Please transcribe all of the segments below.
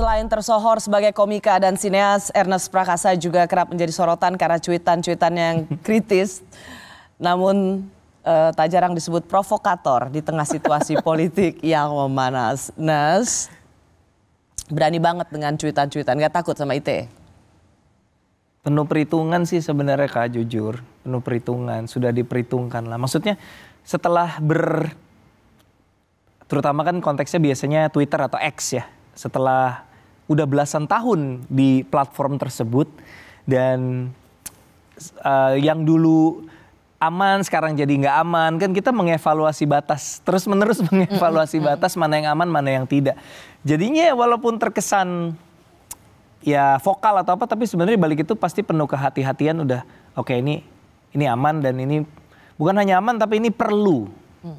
Selain tersohor sebagai komika dan sineas, Ernest Prakasa juga kerap menjadi sorotan karena cuitan-cuitan yang kritis. Namun tak jarang disebut provokator di tengah situasi politik yang memanas. Nes, berani banget dengan cuitan-cuitan, gak takut sama ITE? Penuh perhitungan sih sebenarnya Kak, jujur. Penuh perhitungan, sudah diperhitungkan lah. Maksudnya setelah terutama kan konteksnya biasanya Twitter atau X ya. Setelah udah belasan tahun di platform tersebut dan yang dulu aman sekarang jadi nggak aman, kan kita mengevaluasi batas, terus menerus mengevaluasi batas mana yang aman mana yang tidak. Jadinya walaupun terkesan ya vokal atau apa, tapi sebenarnya balik itu pasti penuh kehati-hatian. Udah oke, ini aman dan ini bukan hanya aman tapi ini perlu.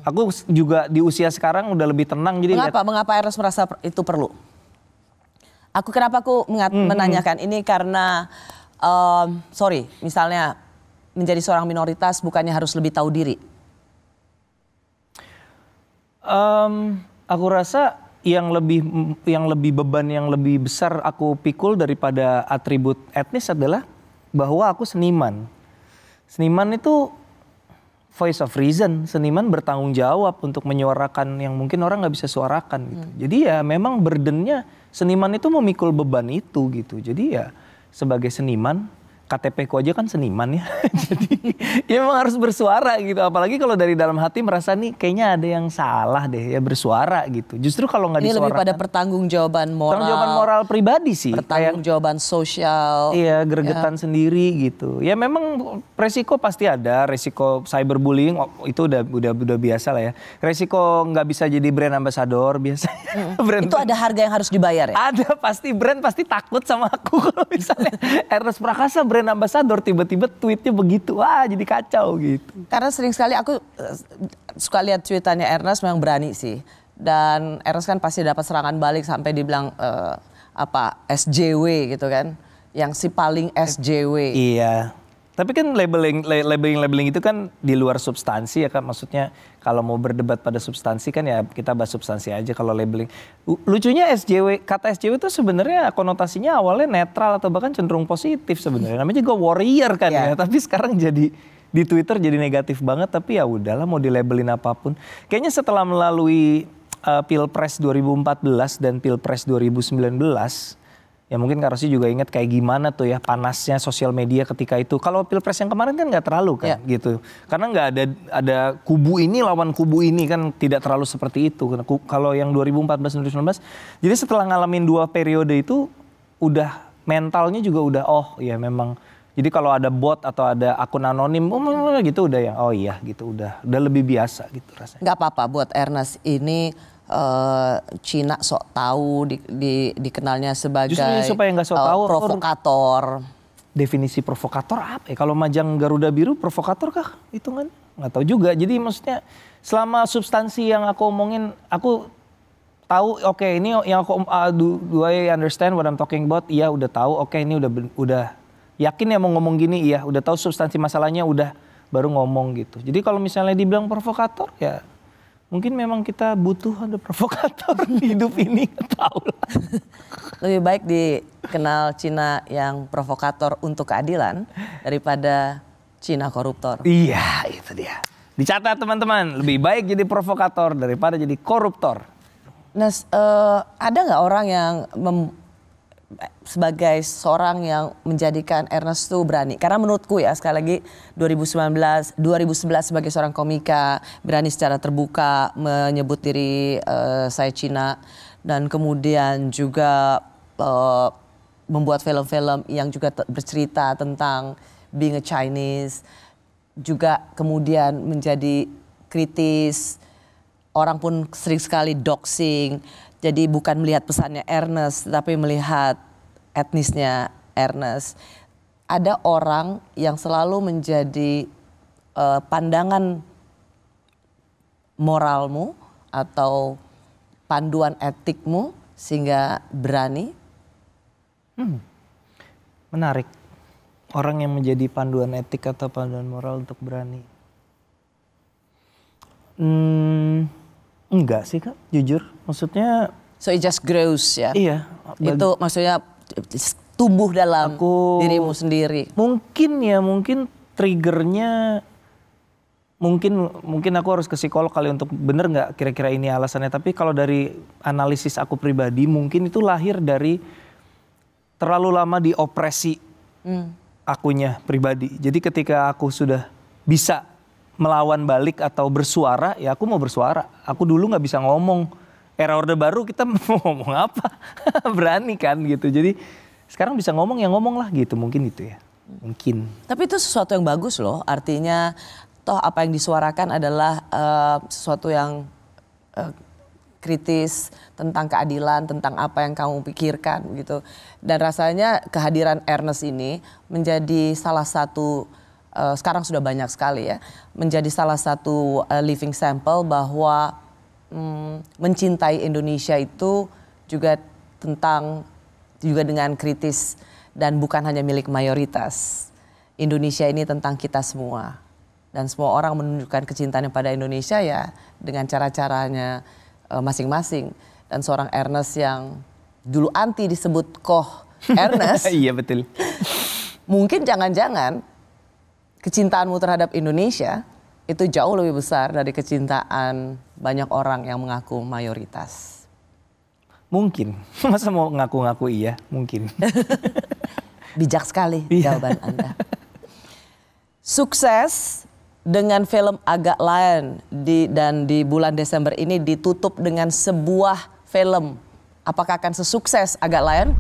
Aku juga di usia sekarang udah lebih tenang. Jadi Mengapa Ernest merasa itu perlu? Kenapa aku menanyakan ini karena misalnya menjadi seorang minoritas bukannya harus lebih tahu diri? Aku rasa yang lebih beban yang lebih besar aku pikul daripada atribut etnis adalah bahwa aku seniman. Seniman itu voice of reason, seniman bertanggung jawab untuk menyuarakan yang mungkin orang nggak bisa suarakan gitu. Jadi ya memang burdennya seniman itu memikul beban itu gitu. Jadi ya sebagai seniman, KTP ku aja kan seniman ya. Jadi ya memang harus bersuara gitu. Apalagi kalau dari dalam hati merasa nih kayaknya ada yang salah deh ya, bersuara gitu. Justru kalau nggak disuarakan. Ini lebih pada pertanggungjawaban moral. Pertanggungjawaban moral pribadi sih. Pertanggungjawaban sosial. Iya, gregetan sendiri gitu. Ya memang resiko pasti ada. Resiko cyberbullying itu udah biasa lah ya. Resiko nggak bisa jadi brand ambassador biasanya. Itu ada harga yang harus dibayar ya? Ada, pasti brand pasti takut sama aku kalau misalnya Ernest Prakasa brand ambassador tiba-tiba tweetnya begitu, wah jadi kacau gitu. Karena sering sekali aku suka lihat tweetannya Ernest, memang berani sih. Dan Ernest kan pasti dapat serangan balik sampai dibilang SJW gitu kan, yang si paling SJW. Iya. Tapi kan labeling itu kan di luar substansi ya kan, maksudnya kalau mau berdebat pada substansi kan ya kita bahas substansi aja. Kalau labeling, lucunya kata SJW itu sebenarnya konotasinya awalnya netral atau bahkan cenderung positif sebenarnya. Namanya juga warrior kan ya, tapi sekarang jadi di Twitter jadi negatif banget. Tapi ya udahlah mau dilabelin apapun. Kayaknya setelah melalui Pilpres 2014 dan Pilpres 2019. Ya mungkin Kak Rosi juga ingat kayak gimana tuh ya panasnya sosial media ketika itu. Kalau Pilpres yang kemarin kan nggak terlalu kan gitu. Karena nggak ada kubu ini lawan kubu ini kan, tidak terlalu seperti itu. Kalau yang 2014-2019, jadi setelah ngalamin 2 periode itu udah mentalnya juga udah ya memang. Jadi kalau ada bot atau ada akun anonim gitu udah ya iya gitu udah lebih biasa gitu rasanya. Nggak apa-apa buat Ernest ini. Cina sok tahu dikenalnya sebagai supaya nggak sok tahu, provokator. Definisi provokator apa ya? Kalau Majang Garuda Biru provokator kah hitungan? Nggak tahu juga. Jadi maksudnya selama substansi yang aku omongin aku tahu, ini yang aku do I understand what I'm talking about? Iya udah tahu. Ini udah yakin ya mau ngomong gini, iya udah tahu substansi masalahnya, udah baru ngomong gitu. Jadi kalau misalnya dibilang provokator ya mungkin memang kita butuh ada provokator di hidup ini, tahu lah. Lebih baik dikenal Cina yang provokator untuk keadilan daripada Cina koruptor. Iya, itu dia. Dicatat teman-teman, lebih baik jadi provokator daripada jadi koruptor. Nah, ada nggak orang yang sebagai seorang yang menjadikan Ernest tuh berani? Karena menurutku ya sekali lagi 2011 sebagai seorang komika berani secara terbuka menyebut diri saya Cina, dan kemudian juga membuat film-film yang juga bercerita tentang being a Chinese, juga kemudian menjadi kritis. Orang pun sering sekali doxing. Jadi bukan melihat pesannya Ernest, tapi melihat etnisnya Ernest. Ada orang yang selalu menjadi pandangan moralmu atau panduan etikmu sehingga berani? Menarik. Orang yang menjadi panduan etik atau panduan moral untuk berani. Enggak sih Kak, jujur. Maksudnya So it just grows ya. Iya. Itu maksudnya tumbuh dalam dirimu sendiri. Mungkin triggernya mungkin aku harus ke psikolog kali untuk bener nggak kira-kira ini alasannya. Tapi kalau dari analisis aku pribadi mungkin itu lahir dari terlalu lama diopresi akunya pribadi. Jadi ketika aku sudah bisa melawan balik atau bersuara, ya aku mau bersuara. Aku dulu nggak bisa ngomong. Era Orde Baru kita mau ngomong apa? Berani kan gitu. Jadi sekarang bisa ngomong ya ngomong lah gitu. Mungkin itu ya. Mungkin. Tapi itu sesuatu yang bagus loh. Artinya toh apa yang disuarakan adalah sesuatu yang kritis tentang keadilan, tentang apa yang kamu pikirkan gitu. Dan rasanya kehadiran Ernest ini menjadi salah satu, sekarang sudah banyak sekali ya, menjadi salah satu living sample bahwa mencintai Indonesia itu juga juga dengan kritis dan bukan hanya milik mayoritas. Indonesia ini tentang kita semua. Dan semua orang menunjukkan kecintaannya pada Indonesia ya dengan cara-caranya masing-masing. Dan seorang Ernest yang dulu anti disebut Koh Ernest. Iya betul. Mungkin jangan-jangan kecintaanmu terhadap Indonesia itu jauh lebih besar dari kecintaan banyak orang yang mengaku mayoritas. Mungkin. Masa mau ngaku-ngaku iya? Mungkin. Bijak sekali jawaban Anda. Sukses dengan film Agak Lain dan di bulan Desember ini ditutup dengan sebuah film. Apakah akan sesukses Agak Lain?